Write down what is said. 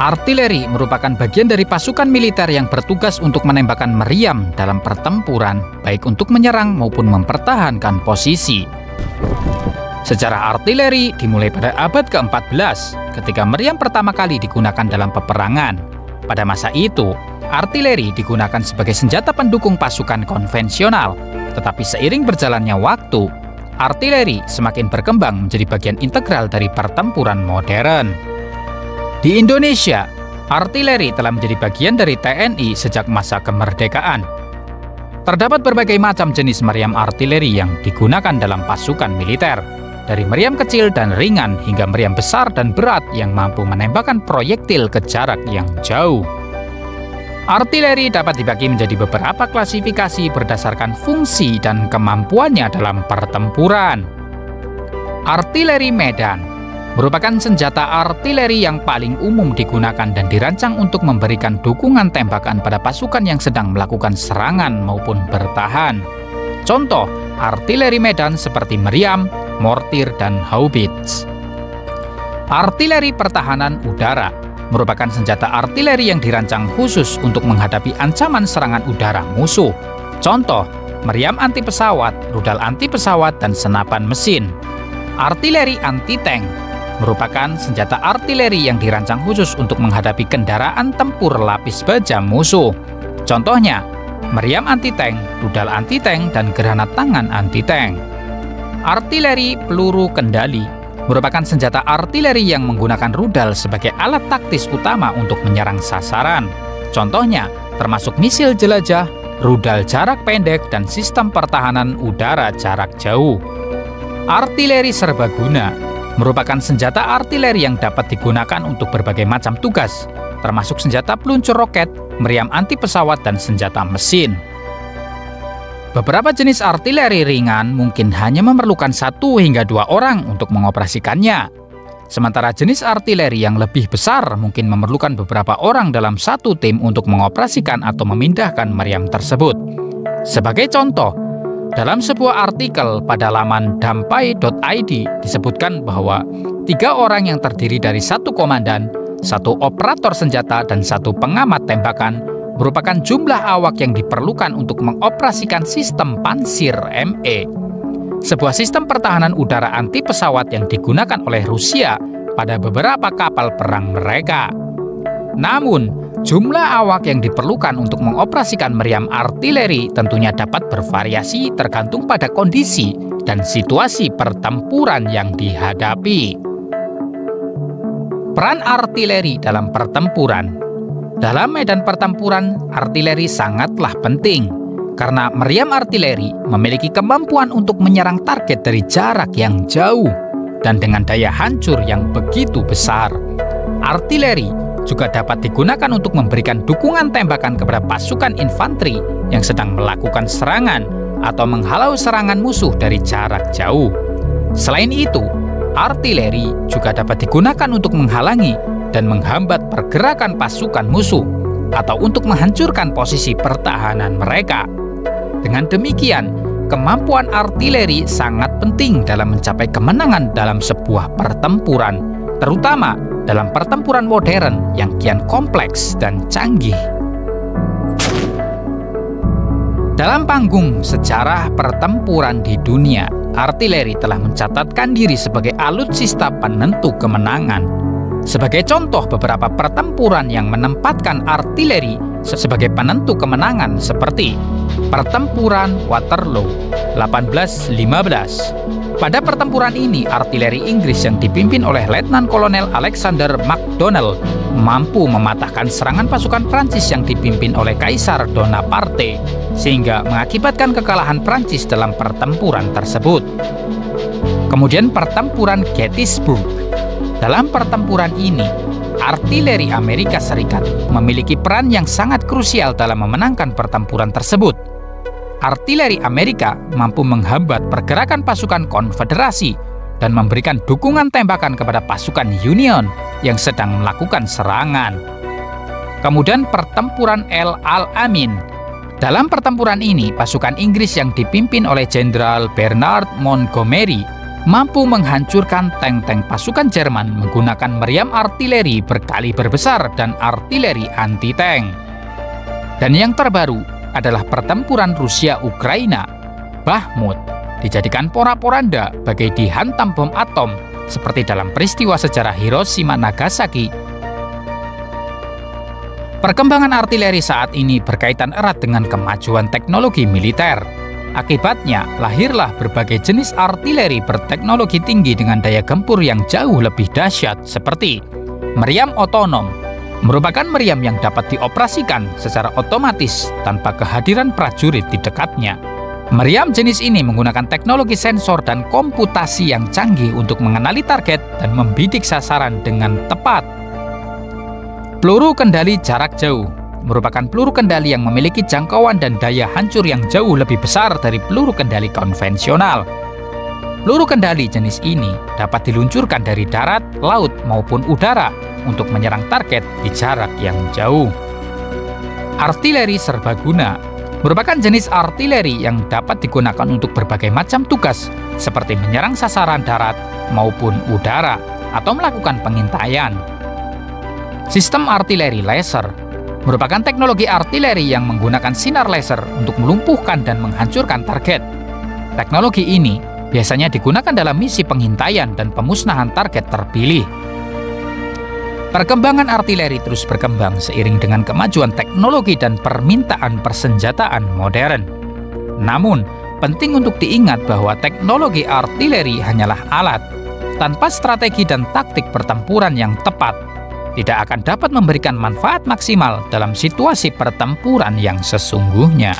Artileri merupakan bagian dari pasukan militer yang bertugas untuk menembakkan meriam dalam pertempuran, baik untuk menyerang maupun mempertahankan posisi. Sejarah artileri dimulai pada abad ke-14, ketika meriam pertama kali digunakan dalam peperangan. Pada masa itu, artileri digunakan sebagai senjata pendukung pasukan konvensional, tetapi seiring berjalannya waktu, artileri semakin berkembang menjadi bagian integral dari pertempuran modern. Di Indonesia, artileri telah menjadi bagian dari TNI sejak masa kemerdekaan. Terdapat berbagai macam jenis meriam artileri yang digunakan dalam pasukan militer, dari meriam kecil dan ringan hingga meriam besar dan berat yang mampu menembakkan proyektil ke jarak yang jauh. Artileri dapat dibagi menjadi beberapa klasifikasi berdasarkan fungsi dan kemampuannya dalam pertempuran. Artileri medan merupakan senjata artileri yang paling umum digunakan dan dirancang untuk memberikan dukungan tembakan pada pasukan yang sedang melakukan serangan maupun bertahan. Contoh, artileri medan seperti meriam, mortir, dan haubits. Artileri pertahanan udara merupakan senjata artileri yang dirancang khusus untuk menghadapi ancaman serangan udara musuh. Contoh, meriam anti pesawat, rudal anti pesawat, dan senapan mesin. Artileri anti-tank merupakan senjata artileri yang dirancang khusus untuk menghadapi kendaraan tempur lapis baja musuh. Contohnya, meriam anti-tank, rudal anti-tank, dan granat tangan anti-tank. Artileri peluru kendali merupakan senjata artileri yang menggunakan rudal sebagai alat taktis utama untuk menyerang sasaran. Contohnya, termasuk misil jelajah, rudal jarak pendek, dan sistem pertahanan udara jarak jauh. Artileri serbaguna merupakan senjata artileri yang dapat digunakan untuk berbagai macam tugas, termasuk senjata peluncur roket, meriam anti pesawat, dan senjata mesin. Beberapa jenis artileri ringan mungkin hanya memerlukan 1 hingga 2 orang untuk mengoperasikannya. Sementara jenis artileri yang lebih besar mungkin memerlukan beberapa orang dalam satu tim untuk mengoperasikan atau memindahkan meriam tersebut. Sebagai contoh, dalam sebuah artikel pada laman dampai.id disebutkan bahwa 3 orang yang terdiri dari 1 komandan, 1 operator senjata, dan 1 pengamat tembakan merupakan jumlah awak yang diperlukan untuk mengoperasikan sistem Pansir ME, sebuah sistem pertahanan udara anti pesawat yang digunakan oleh Rusia pada beberapa kapal perang mereka. Namun, jumlah awak yang diperlukan untuk mengoperasikan meriam artileri tentunya dapat bervariasi tergantung pada kondisi dan situasi pertempuran yang dihadapi. Peran artileri dalam pertempuran. Dalam medan pertempuran, artileri sangatlah penting karena meriam artileri memiliki kemampuan untuk menyerang target dari jarak yang jauh dan dengan daya hancur yang begitu besar. Artileri juga dapat digunakan untuk memberikan dukungan tembakan kepada pasukan infanteri yang sedang melakukan serangan atau menghalau serangan musuh dari jarak jauh. Selain itu, artileri juga dapat digunakan untuk menghalangi dan menghambat pergerakan pasukan musuh atau untuk menghancurkan posisi pertahanan mereka. Dengan demikian, kemampuan artileri sangat penting dalam mencapai kemenangan dalam sebuah pertempuran, terutama dalam pertempuran modern yang kian kompleks dan canggih. Dalam panggung sejarah pertempuran di dunia, artileri telah mencatatkan diri sebagai alutsista penentu kemenangan. Sebagai contoh beberapa pertempuran yang menempatkan artileri sebagai penentu kemenangan seperti Pertempuran Waterloo 1815. Pada pertempuran ini, artileri Inggris yang dipimpin oleh Letnan Kolonel Alexander MacDonald mampu mematahkan serangan pasukan Prancis yang dipimpin oleh Kaisar Bonaparte, sehingga mengakibatkan kekalahan Prancis dalam pertempuran tersebut. Kemudian pertempuran Gettysburg. Dalam pertempuran ini, artileri Amerika Serikat memiliki peran yang sangat krusial dalam memenangkan pertempuran tersebut. Artileri Amerika mampu menghambat pergerakan pasukan Konfederasi dan memberikan dukungan tembakan kepada pasukan Union yang sedang melakukan serangan. Kemudian pertempuran El Alamein. Dalam pertempuran ini, pasukan Inggris yang dipimpin oleh Jenderal Bernard Montgomery mampu menghancurkan tank-tank pasukan Jerman menggunakan meriam artileri berkaliber besar dan artileri anti-tank. Dan yang terbaru adalah pertempuran Rusia-Ukraina. Bakhmut dijadikan porak-poranda bagai dihantam bom atom seperti dalam peristiwa sejarah Hiroshima Nagasaki. Perkembangan artileri saat ini berkaitan erat dengan kemajuan teknologi militer. Akibatnya, lahirlah berbagai jenis artileri berteknologi tinggi dengan daya gempur yang jauh lebih dahsyat seperti meriam otonom, merupakan meriam yang dapat dioperasikan secara otomatis tanpa kehadiran prajurit di dekatnya. Meriam jenis ini menggunakan teknologi sensor dan komputasi yang canggih untuk mengenali target dan membidik sasaran dengan tepat. Peluru kendali jarak jauh merupakan peluru kendali yang memiliki jangkauan dan daya hancur yang jauh lebih besar dari peluru kendali konvensional. Peluru kendali jenis ini dapat diluncurkan dari darat, laut, maupun udara untuk menyerang target di jarak yang jauh. Artileri serbaguna merupakan jenis artileri yang dapat digunakan untuk berbagai macam tugas, seperti menyerang sasaran darat maupun udara, atau melakukan pengintaian. Sistem artileri laser merupakan teknologi artileri yang menggunakan sinar laser untuk melumpuhkan dan menghancurkan target. Teknologi ini biasanya digunakan dalam misi pengintaian dan pemusnahan target terpilih. Perkembangan artileri terus berkembang seiring dengan kemajuan teknologi dan permintaan persenjataan modern. Namun, penting untuk diingat bahwa teknologi artileri hanyalah alat. Tanpa strategi dan taktik pertempuran yang tepat, tidak akan dapat memberikan manfaat maksimal dalam situasi pertempuran yang sesungguhnya.